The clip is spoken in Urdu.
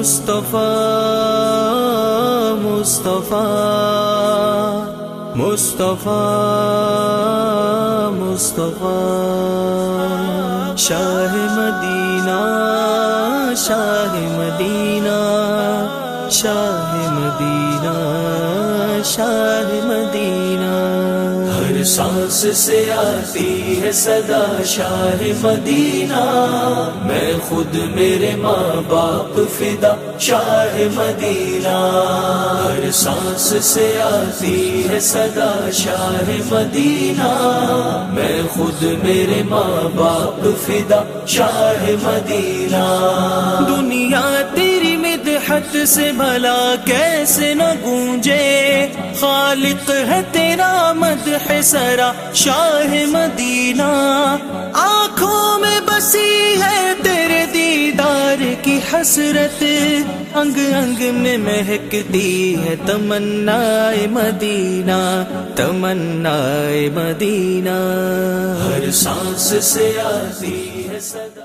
مصطفیٰ مصطفیٰ مصطفیٰ مصطفیٰ شاہ مدینہ شاہ مدینہ شاہ مدینہ شاہ مدینہ ہر سانس سے آتی ہے صدا شاہ مدینہ میں خود میرے ماں باپ فدا شاہ مدینہ ہر سانس سے آتی ہے صدا شاہ مدینہ میں خود میرے ماں باپ فدا شاہ مدینہ دنیا تیری مدحت سے بھلا کیسے نہ گونجے خالق ہے تیرا مدح سرا شاہ مدینہ آنکھوں میں بسی ہے تیرے دیدار کی حسرت انگ انگ میں مہکتی ہے تمنا مدینہ تمنا مدینہ ہر سانس سے آتی ہے صدا